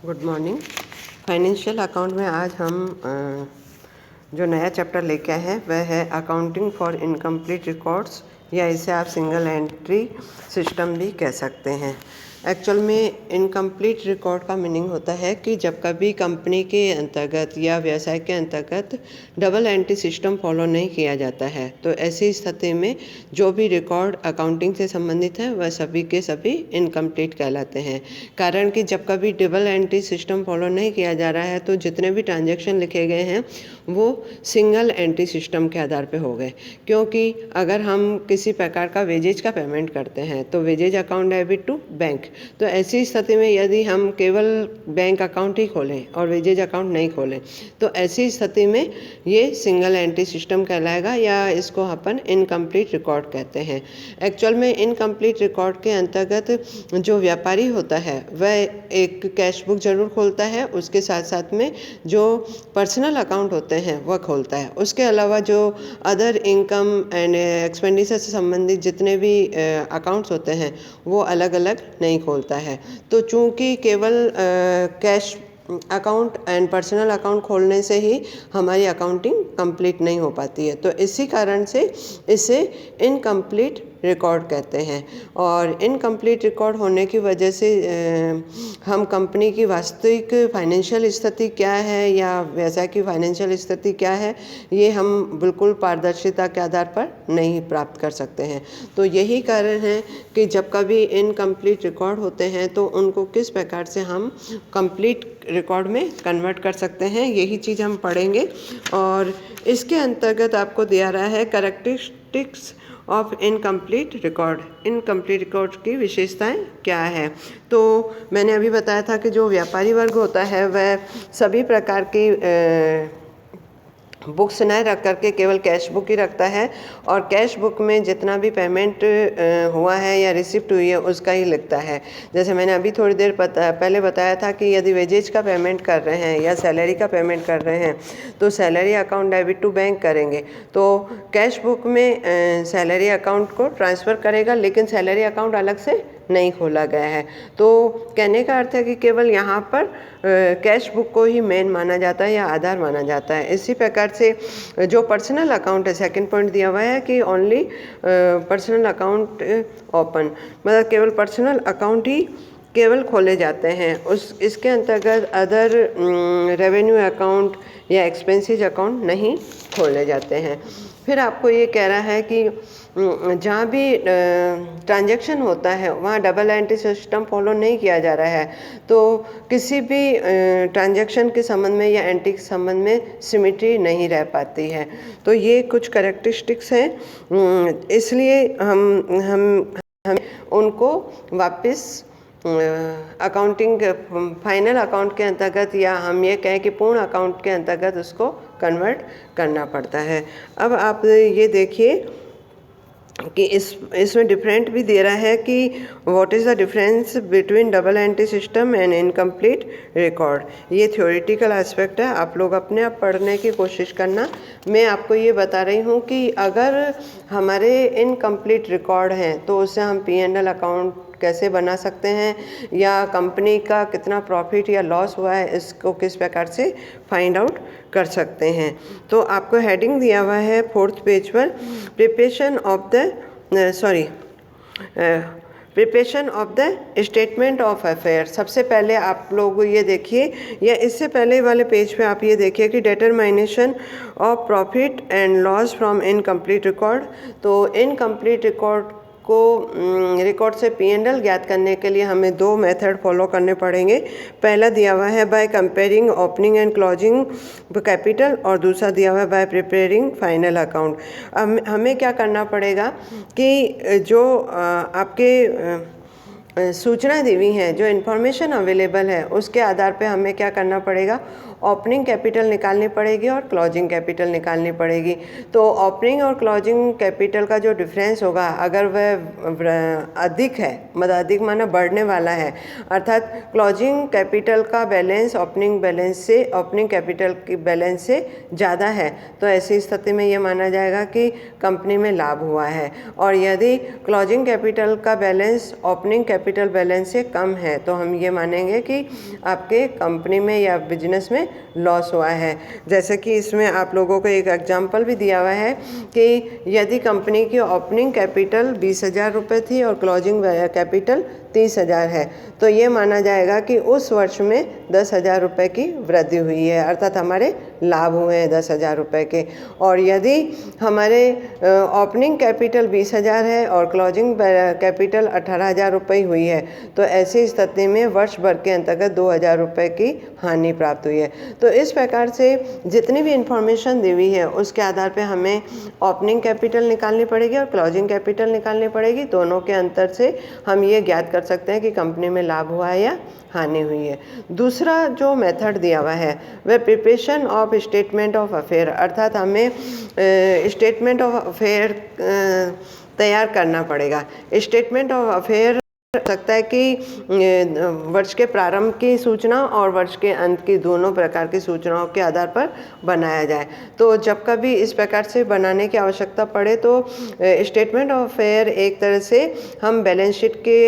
Good morning. Financial account में आज हम जो नया चैप्टर लेके आए हैं वह है अकाउंटिंग फॉर इनकम्प्लीट रिकॉर्ड्स, या इसे आप सिंगल एंट्री सिस्टम भी कह सकते हैं। एक्चुअल में इनकम्प्लीट रिकॉर्ड का मीनिंग होता है कि जब कभी कंपनी के अंतर्गत या व्यवसाय के अंतर्गत डबल एंट्री सिस्टम फॉलो नहीं किया जाता है, तो ऐसी स्थिति में जो भी रिकॉर्ड अकाउंटिंग से संबंधित है वह सभी के सभी इनकम्प्लीट कहलाते हैं। कारण कि जब कभी डबल एंट्री सिस्टम फॉलो नहीं किया जा रहा है तो जितने भी ट्रांजैक्शन लिखे गए हैं वो सिंगल एंट्री सिस्टम के आधार पे हो गए। क्योंकि अगर हम किसी प्रकार का वेजेज का पेमेंट करते हैं तो wages account debit to bank, तो ऐसी स्थिति में यदि हम केवल बैंक अकाउंट ही खोलें और वेजेज अकाउंट नहीं खोलें तो ऐसी स्थिति में ये सिंगल एंट्री सिस्टम कहलाएगा, या इसको अपन इनकम्प्लीट रिकॉर्ड कहते हैं। एक्चुअल में इनकम्प्लीट रिकॉर्ड के अंतर्गत जो व्यापारी होता है वह एक कैश बुक जरूर खोलता है, उसके साथ साथ में जो पर्सनल अकाउंट होते हैं वह खोलता है। उसके अलावा जो अदर इनकम एंड एक्सपेंडिचर से संबंधित जितने भी अकाउंट्स होते हैं वो अलग अलग नहीं खोलता है। तो चूंकि केवल cash account and personal account खोलने से ही हमारी अकाउंटिंग कंप्लीट नहीं हो पाती है, तो इसी कारण से इसे इनकम्प्लीट रिकॉर्ड कहते हैं। और इनकम्प्लीट रिकॉर्ड होने की वजह से हम कंपनी की वास्तविक फाइनेंशियल स्थिति क्या है या व्यवसाय की फाइनेंशियल स्थिति क्या है ये हम बिल्कुल पारदर्शिता के आधार पर नहीं प्राप्त कर सकते हैं। तो यही कारण है कि जब कभी इनकम्प्लीट रिकॉर्ड होते हैं तो उनको किस प्रकार से हम कंप्लीट रिकॉर्ड में कन्वर्ट कर सकते हैं, यही चीज़ हम पढ़ेंगे। और इसके अंतर्गत आपको दिया रहा है characteristics of incomplete record. Incomplete record की विशेषताएं क्या है। तो मैंने अभी बताया था कि जो व्यापारी वर्ग होता है वह सभी प्रकार की बुक्स न रख करके केवल कैश बुक ही रखता है, और कैश बुक में जितना भी पेमेंट हुआ है या रिसिप्ट हुई है उसका ही लिखता है। जैसे मैंने अभी थोड़ी देर पहले बताया था कि यदि वेजेज का पेमेंट कर रहे हैं या सैलरी का पेमेंट कर रहे हैं तो salary account debit to bank करेंगे, तो कैश बुक में सैलरी अकाउंट को ट्रांसफ़र करेगा, लेकिन सैलरी अकाउंट अलग से नहीं खोला गया है। तो कहने का अर्थ है कि केवल यहाँ पर कैश बुक को ही मेन माना जाता है या आधार माना जाता है। इसी प्रकार से जो पर्सनल अकाउंट है, सेकंड पॉइंट दिया हुआ है कि ओनली पर्सनल अकाउंट ओपन, मतलब केवल पर्सनल अकाउंट ही केवल खोले जाते हैं। इसके अंतर्गत अदर रेवेन्यू अकाउंट या एक्सपेंसेस अकाउंट नहीं खोले जाते हैं। फिर आपको ये कह रहा है कि जहाँ भी ट्रांजैक्शन होता है वहाँ डबल एंट्री सिस्टम फॉलो नहीं किया जा रहा है, तो किसी भी ट्रांजैक्शन के संबंध में या एंट्री के संबंध में सिमेट्री नहीं रह पाती है। तो ये कुछ कैरेक्टरिस्टिक्स हैं, इसलिए हम उनको वापस अकाउंटिंग फाइनल अकाउंट के अंतर्गत, या हम ये कहें कि पूर्ण अकाउंट के अंतर्गत उसको कन्वर्ट करना पड़ता है। अब आप ये देखिए कि इसमें डिफरेंट भी दे रहा है कि what is the difference between double entry system and incomplete record. ये थ्योरेटिकल एस्पेक्ट है, आप लोग अपने आप पढ़ने की कोशिश करना। मैं आपको ये बता रही हूँ कि अगर हमारे इनकम्प्लीट रिकॉर्ड हैं तो उससे हम P&L अकाउंट कैसे बना सकते हैं, या कंपनी का कितना प्रॉफिट या लॉस हुआ है इसको किस प्रकार से फाइंड आउट कर सकते हैं। तो आपको हेडिंग दिया हुआ है 4th पेज पर, preparation of the statement of affair. सबसे पहले आप लोग ये देखिए, या इससे पहले वाले पेज पे आप ये देखिए कि determination of profit and loss from incomplete record. तो इनकम्प्लीट रिकॉर्ड को रिकॉर्ड से P&L ज्ञात करने के लिए हमें 2 मेथड फॉलो करने पड़ेंगे। पहला दिया हुआ है by comparing opening and closing capital, और दूसरा दिया हुआ है बाय प्रिपेयरिंग फाइनल अकाउंट। हमें क्या करना पड़ेगा कि जो आपके सूचना दी हुई हैं, जो इन्फॉर्मेशन अवेलेबल है उसके आधार पे हमें क्या करना पड़ेगा, ओपनिंग कैपिटल निकालनी पड़ेगी और क्लोजिंग कैपिटल निकालनी पड़ेगी। तो ओपनिंग और क्लोजिंग कैपिटल का जो डिफरेंस होगा, अगर वह अधिक है, मतलब अधिक माना बढ़ने वाला है, अर्थात क्लोजिंग कैपिटल का बैलेंस ओपनिंग कैपिटल की बैलेंस से ज़्यादा है, तो ऐसी स्थिति में ये माना जाएगा कि कंपनी में लाभ हुआ है। और यदि क्लोजिंग कैपिटल का बैलेंस ओपनिंग कैपिटल बैलेंस से कम है, तो हम ये मानेंगे कि आपके कंपनी में या बिजनेस में लॉस हुआ है। जैसे कि इसमें आप लोगों को एक एग्जांपल भी दिया हुआ है कि यदि कंपनी की ओपनिंग कैपिटल 20,000 रुपये थी और क्लोजिंग कैपिटल 30,000 है, तो ये माना जाएगा कि उस वर्ष में 10,000 रुपये की वृद्धि हुई है, अर्थात हमारे लाभ हुए हैं 10,000 रुपये के। और यदि हमारे ओपनिंग कैपिटल 20,000 है और क्लोजिंग कैपिटल 18,000 रुपये हुई है, तो ऐसी स्थिति में वर्ष भर के अंतर्गत 2,000 रुपये की हानि प्राप्त हुई है। तो इस प्रकार से जितनी भी इंफॉर्मेशन दी हुई है उसके आधार पे हमें ओपनिंग कैपिटल निकालनी पड़ेगी और क्लोजिंग कैपिटल निकालनी पड़ेगी। दोनों के अंतर से हम ये ज्ञात कर सकते हैं कि कंपनी में लाभ हुआ है या हानि हुई है। दूसरा जो मेथड दिया हुआ है वह preparation of statement of affair, अर्थात हमें स्टेटमेंट ऑफ अफेयर तैयार करना पड़ेगा। स्टेटमेंट ऑफ अफेयर सकता है कि वर्ष के प्रारंभ की सूचना और वर्ष के अंत की दोनों प्रकार की सूचनाओं के आधार पर बनाया जाए। तो जब कभी इस प्रकार से बनाने की आवश्यकता पड़े तो स्टेटमेंट ऑफ अफेयर एक तरह से हम बैलेंस शीट के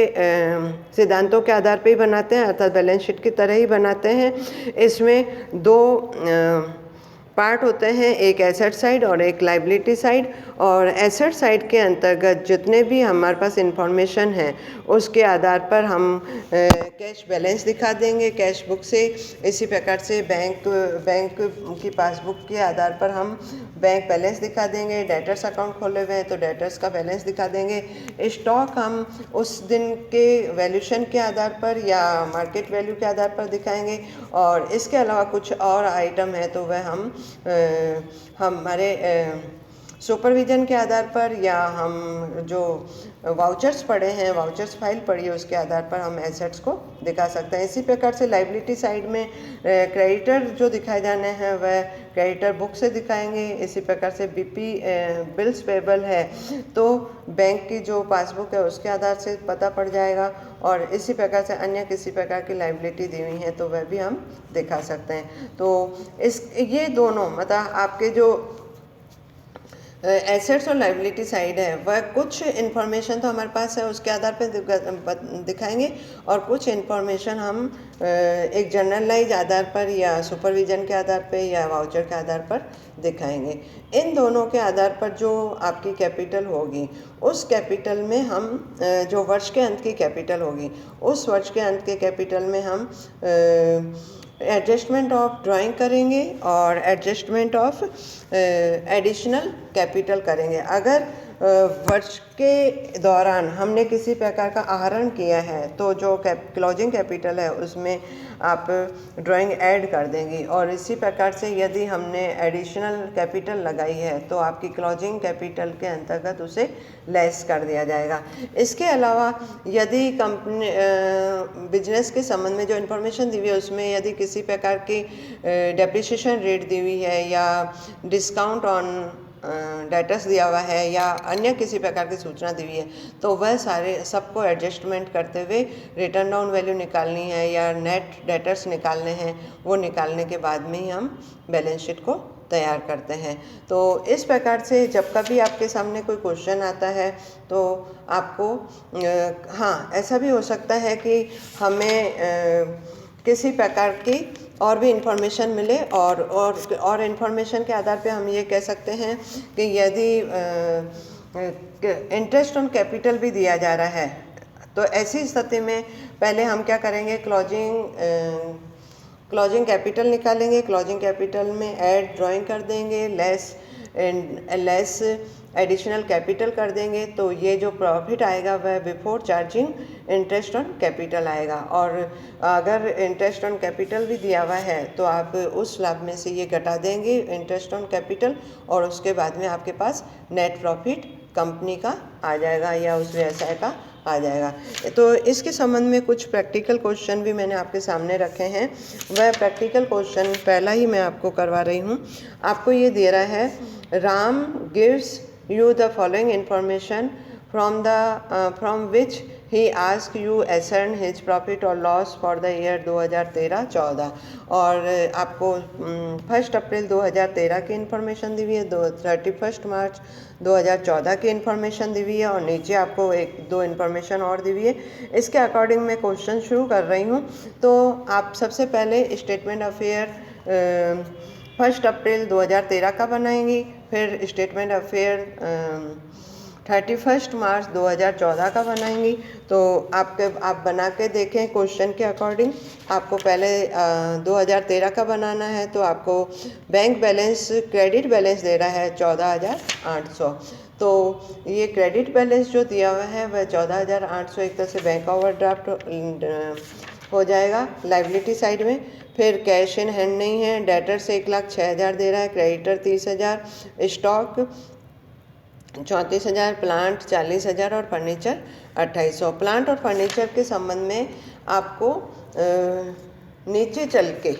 सिद्धांतों के आधार पर ही बनाते हैं, अर्थात बैलेंस शीट की तरह ही बनाते हैं। इसमें दो पार्ट होते हैं, एक एसेट साइड और एक लाइबिलिटी साइड। और एसेट साइड के अंतर्गत जितने भी हमारे पास इंफॉर्मेशन है उसके आधार पर हम कैश बैलेंस दिखा देंगे कैश बुक से। इसी प्रकार से बैंक की पासबुक के आधार पर हम बैंक बैलेंस दिखा देंगे। डेटर्स अकाउंट खोले हुए हैं तो डेटर्स का बैलेंस दिखा देंगे। स्टॉक हम उस दिन के वैल्यूशन के आधार पर या मार्केट वैल्यू के आधार पर दिखाएंगे। और इसके अलावा कुछ और आइटम है तो वह हम हमारे सुपरविजन के आधार पर या हम जो वाउचर्स पड़े हैं, वाउचर्स फाइल पड़ी है, उसके आधार पर हम एसेट्स को दिखा सकते हैं। इसी प्रकार से लाइबिलिटी साइड में क्रेडिटर जो दिखाए जाने हैं वह क्रेडिटर बुक से दिखाएंगे। इसी प्रकार से बीपी बिल्स पेबल है तो बैंक की जो पासबुक है उसके आधार से पता पड़ जाएगा। और इसी प्रकार से अन्य किसी प्रकार की लाइबिलिटी दी हुई है तो वह भी हम दिखा सकते हैं। तो ये दोनों मतलब आपके जो एसेट्स और लाइबिलिटी साइड है वह कुछ इन्फॉर्मेशन तो हमारे पास है उसके आधार पर दिखाएंगे और कुछ इन्फॉर्मेशन हम एक जनरलाइज आधार पर या सुपरविजन के आधार पर या वाउचर के आधार पर दिखाएंगे। इन दोनों के आधार पर जो आपकी कैपिटल होगी उस कैपिटल में हम जो वर्ष के अंत की कैपिटल होगी उस वर्ष के अंत के कैपिटल में हम एडजस्टमेंट ऑफ ड्राइंग करेंगे और एडजस्टमेंट ऑफ एडिशनल कैपिटल करेंगे। अगर वर्ष के दौरान हमने किसी प्रकार का आहरण किया है तो जो क्लोजिंग कैपिटल है उसमें आप ड्राइंग ऐड कर देंगी। और इसी प्रकार से यदि हमने एडिशनल कैपिटल लगाई है तो आपकी क्लोजिंग कैपिटल के अंतर्गत उसे लेस कर दिया जाएगा। इसके अलावा यदि कंपनी बिजनेस के संबंध में जो इन्फॉर्मेशन दी हुई है उसमें यदि किसी प्रकार की डेप्रिसिएशन रेट दी हुई है या डिस्काउंट ऑन डेटर्स दिया हुआ है या अन्य किसी प्रकार की सूचना दी हुई है तो वह सारे सबको एडजस्टमेंट करते हुए रिटर्न डाउन वैल्यू निकालनी है या नेट डेटर्स निकालने हैं। वो निकालने के बाद में ही हम बैलेंस शीट को तैयार करते हैं। तो इस प्रकार से जब कभी आपके सामने कोई क्वेश्चन आता है तो आपको हाँ ऐसा भी हो सकता है कि हमें किसी प्रकार की और भी इंफॉर्मेशन मिले और इंफॉर्मेशन के आधार पे हम ये कह सकते हैं कि यदि इंटरेस्ट ऑन कैपिटल भी दिया जा रहा है तो ऐसी स्थिति में पहले हम क्या करेंगे, क्लोजिंग कैपिटल निकालेंगे। क्लोजिंग कैपिटल में ऐड ड्राइंग कर देंगे, लेस एडिशनल कैपिटल कर देंगे तो ये जो प्रॉफिट आएगा वह before charging interest on capital आएगा। और अगर इंटरेस्ट ऑन कैपिटल भी दिया हुआ है तो आप उस लाभ में से ये घटा देंगे इंटरेस्ट ऑन कैपिटल और उसके बाद में आपके पास नेट प्रॉफिट कंपनी का आ जाएगा या उस व्यवसाय का आ जाएगा। तो इसके संबंध में कुछ प्रैक्टिकल क्वेश्चन भी मैंने आपके सामने रखे हैं। वह प्रैक्टिकल क्वेश्चन पहला ही मैं आपको करवा रही हूँ। आपको ये दे रहा है, Ram gives you the following information from which he asked you ascend his profit or loss for the year 2013-14 और आपको 1 अप्रैल 2013 की इन्फॉर्मेशन दी हुई है, 31 मार्च 2014 की इन्फॉर्मेशन दी हुई है और नीचे आपको एक दो इन्फॉर्मेशन और दी हुई है। इसके अकॉर्डिंग मैं क्वेश्चन शुरू कर रही हूँ। तो आप सबसे पहले स्टेटमेंट ऑफ फेयर 1 अप्रैल 2013 का बनाएंगी, फिर स्टेटमेंट ऑफ फेयर 31 मार्च 2014 का बनाएंगी। तो आप बना के देखें क्वेश्चन के अकॉर्डिंग। आपको पहले 2013 का बनाना है, तो आपको बैंक बैलेंस, क्रेडिट बैलेंस दे रहा है 14,800। तो ये क्रेडिट बैलेंस जो दिया हुआ है वह 14,800 एक तरह से बैंक ओवरड्राफ्ट हो जाएगा लाइबिलिटी साइड में। फिर कैश इन हैंड नहीं है, डेटर्स 1,06,000 दे रहा है, क्रेडिटर 30,000, स्टॉक 34,000, प्लांट 40,000 और फर्नीचर 2,800। प्लांट और फर्नीचर के संबंध में आपको नीचे चल के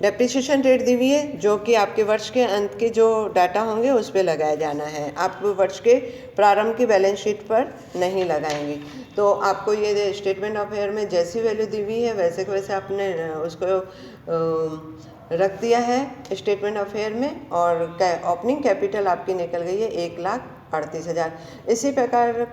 डेप्रिसिएशन रेट दी हुई है, जो कि आपके वर्ष के अंत के जो डाटा होंगे उस पर लगाया जाना है। आप वर्ष के प्रारंभ की बैलेंस शीट पर नहीं लगाएंगे। तो आपको ये स्टेटमेंट ऑफ फेयर में जैसी वैल्यू दी हुई है वैसे के वैसे आपने उसको रख दिया है स्टेटमेंट ऑफ फेयर में। और ओपनिंग कैपिटल आपकी निकल गई है 1,38,000। इसी प्रकार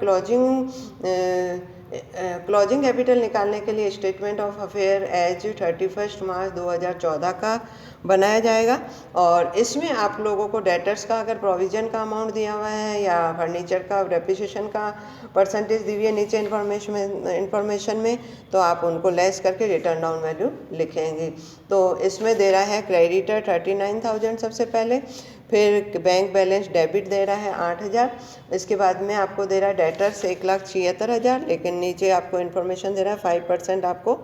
क्लोजिंग कैपिटल निकालने के लिए स्टेटमेंट ऑफ अफेयर एज 31 मार्च 2014 का बनाया जाएगा। और इसमें आप लोगों को डेटर्स का अगर प्रोविजन का अमाउंट दिया हुआ है या फर्नीचर का डेप्रिसिएशन का परसेंटेज दी हुई है नीचे इन्फॉर्मेशन में, तो आप उनको लेस करके रिटर्न डाउन वैल्यू लिखेंगे। तो इसमें दे रहा है क्रेडिटर 39,000 सबसे पहले, फिर बैंक बैलेंस डेबिट दे रहा है 8,000। इसके बाद में आपको दे रहा है डेटर्स 1,76,000, लेकिन नीचे आपको इन्फॉर्मेशन दे रहा है 5% आपको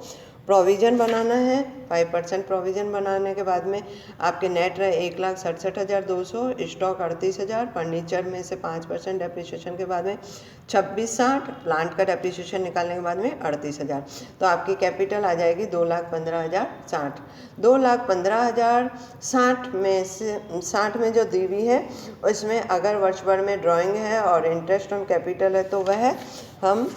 प्रोविज़न बनाना है। 5% प्रोविज़न बनाने के बाद में आपके नेट रहे 1,67,200, स्टॉक 38,000, फर्नीचर में से 5% डेप्रिसिएशन के बाद में 26,60, प्लांट का डेप्रिसिएशन निकालने के बाद में 38,000। तो आपकी कैपिटल आ जाएगी 2,15,060। 2,15,060 में से 60 में जो दी हुई है उसमें अगर वर्ष भर में ड्राइंग है और इंटरेस्ट ऑन कैपिटल है तो वह हम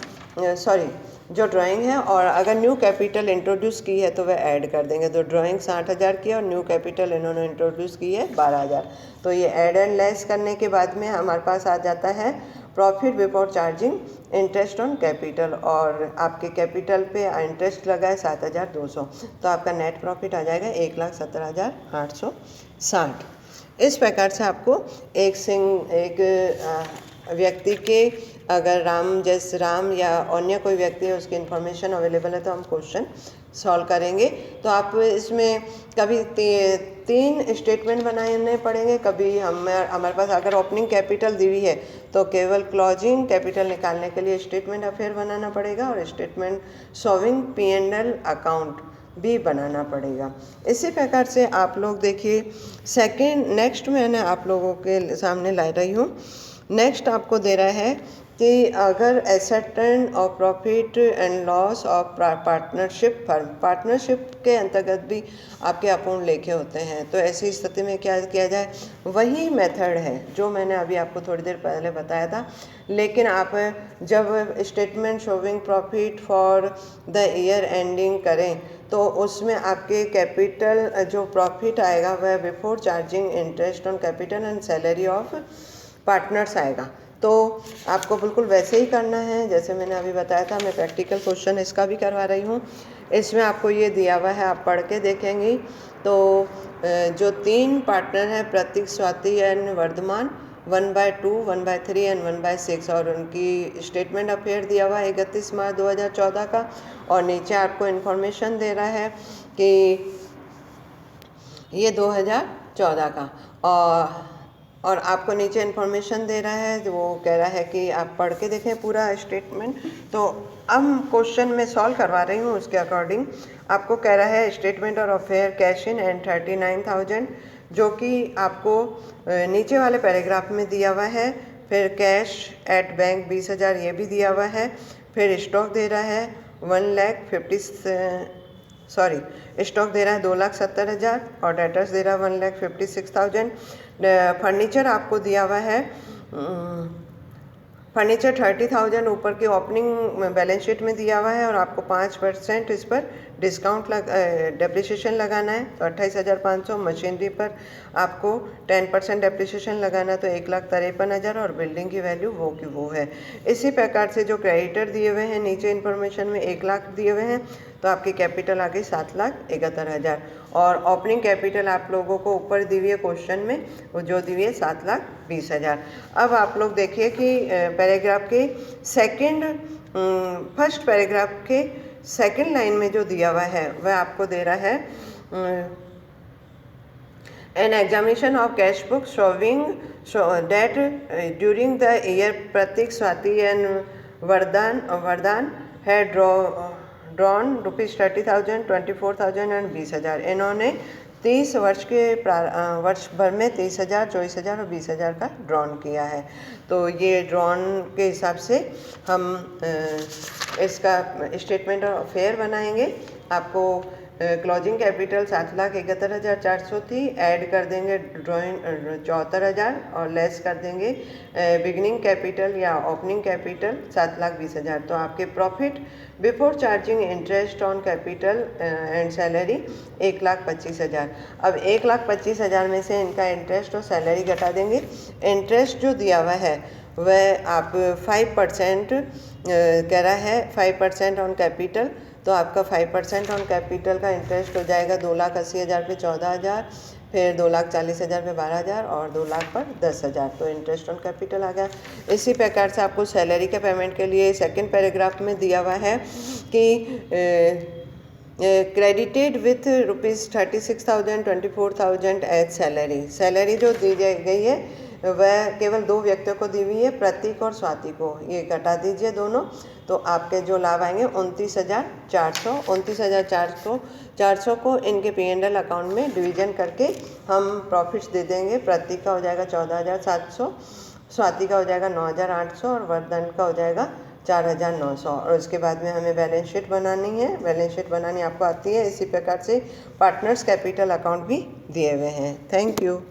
जो ड्राइंग है, और अगर न्यू कैपिटल इंट्रोड्यूस की है तो वह ऐड कर देंगे। तो ड्राइंग 60,000 की और न्यू कैपिटल इन्होंने इंट्रोड्यूस की है 12,000। तो ये ऐड एंड लेस करने के बाद में हमारे पास आ जाता है profit before charging interest on capital, और आपके कैपिटल पे इंटरेस्ट लगा है 7,200। तो आपका नेट प्रॉफिट आ जाएगा 1,17,860। इस प्रकार से आपको एक व्यक्ति के, अगर राम या अन्य कोई व्यक्ति है उसकी इन्फॉर्मेशन अवेलेबल है तो हम क्वेश्चन सॉल्व करेंगे। तो आप इसमें कभी 3 स्टेटमेंट बनाने पड़ेंगे, कभी हमारे पास अगर ओपनिंग कैपिटल दी हुई है तो केवल क्लोजिंग कैपिटल निकालने के लिए स्टेटमेंट ऑफ फेयर बनाना पड़ेगा और स्टेटमेंट शोविंग P&L अकाउंट भी बनाना पड़ेगा। इसी प्रकार से आप लोग देखिए नेक्स्ट मैंने आप लोगों के सामने ला रही हूँ। नेक्स्ट आपको दे रहा है कि अगर एसेट और profit and loss of partnership firm, partnership के अंतर्गत भी आपके अपूर्ण लेखे होते हैं, तो ऐसी स्थिति में क्या किया जाए। वही मेथड है जो मैंने अभी आपको थोड़ी देर पहले बताया था, लेकिन आप जब statement showing profit for the year ending करें तो उसमें आपके कैपिटल जो प्रॉफिट आएगा वह before charging interest on capital and salary of partners आएगा। तो आपको बिल्कुल वैसे ही करना है जैसे मैंने अभी बताया था। मैं प्रैक्टिकल क्वेश्चन इसका भी करवा रही हूँ। इसमें आपको ये दिया हुआ है, आप पढ़ के देखेंगी। तो जो 3 पार्टनर हैं प्रतीक, स्वाति एंड वर्धमान, 1/2, 1/3 एंड 1/6, और उनकी स्टेटमेंट ऑफ फेयर दिया हुआ है 31 मार्च 2014 का। और नीचे आपको इन्फॉर्मेशन दे रहा है कि ये 2014 का, और आपको नीचे इन्फॉर्मेशन दे रहा है, वो कह रहा है कि आप पढ़ के देखें पूरा स्टेटमेंट। तो अब क्वेश्चन में सॉल्व करवा रही हूँ उसके अकॉर्डिंग। आपको कह रहा है स्टेटमेंट और अफेयर कैश इन एंड 39,000, जो कि आपको नीचे वाले पैराग्राफ में दिया हुआ है फिर कैश एट बैंक 20,000 ये भी दिया हुआ है। फिर स्टॉक दे रहा है 1,50,000 स्टॉक दे रहा है 2,70,000 और डेटर्स दे रहा है 1,56,000। फर्नीचर आपको दिया हुआ है फर्नीचर 30,000 ऊपर की ओपनिंग बैलेंस शीट में दिया हुआ है और आपको 5% इस पर डिस्काउंट डेप्रिसिएशन लगाना है तो 28,500। मशीनरी पर आपको 10% डेप्रिसिएशन लगाना है तो 1,53,000 और बिल्डिंग की वैल्यू वो की वो है। इसी प्रकार से जो क्रेडिटर दिए हुए हैं नीचे इन्फॉर्मेशन में 1 लाख दिए हुए हैं तो आपकी कैपिटल आ गई 7,71,000 और ओपनिंग कैपिटल आप लोगों को ऊपर दी हुई है क्वेश्चन में वो जो दी हुई है 7,20,000। अब आप लोग देखिए कि पैराग्राफ के फर्स्ट पैराग्राफ के सेकंड लाइन में जो दिया हुआ है वह आपको दे रहा है an examination of cash book showing that during the year Pratik, Swati and Vardhan had drawn ₹30,000, 24,000 and 20,000। इन्होंने 30 वर्ष भर में 30,000, 24,000 और 20,000 का ड्रॉन किया है। तो ये ड्रॉन के हिसाब से हम इसका स्टेटमेंट ऑफ अफेयर बनाएंगे। आपको क्लोजिंग कैपिटल 7,71,400 थी, ऐड कर देंगे ड्रॉइंग 74,000 और लेस कर देंगे बिगनिंग कैपिटल या ओपनिंग कैपिटल 7,20,000। तो आपके profit before charging interest on capital and salary 1,25,000। अब 1,25,000 में से इनका इंटरेस्ट और सैलरी घटा देंगे। इंटरेस्ट जो दिया हुआ है वह आप 5% कह रहा है 5% ऑन कैपिटल तो आपका 5% ऑन कैपिटल का इंटरेस्ट हो जाएगा 2,80,000 पे 14,000, फिर 2,40,000 पे 12,000 और 2 लाख पर 10,000। तो इंटरेस्ट ऑन कैपिटल आ गया। इसी प्रकार से आपको सैलरी के पेमेंट के लिए सेकंड पैराग्राफ में दिया हुआ है कि क्रेडिटेड विथ ₹36,000, 24,000 एज सैलरी जो दी गई है वह केवल 2 व्यक्तियों को दी हुई है, प्रतीक और स्वाति को। ये घटा दीजिए दोनों तो आपके जो लाभ आएंगे 29,400। 29,400 को इनके P&L अकाउंट में डिवीजन करके हम प्रॉफिट्स दे देंगे। प्रतीक का हो जाएगा 14,700, स्वाति का हो जाएगा 9,800 और वर्धन का हो जाएगा 4,900। और उसके बाद में हमें बैलेंस शीट बनानी है। बैलेंस शीट बनानी आपको आती है। इसी प्रकार से पार्टनर्स कैपिटल अकाउंट भी दिए हुए हैं। Thank you.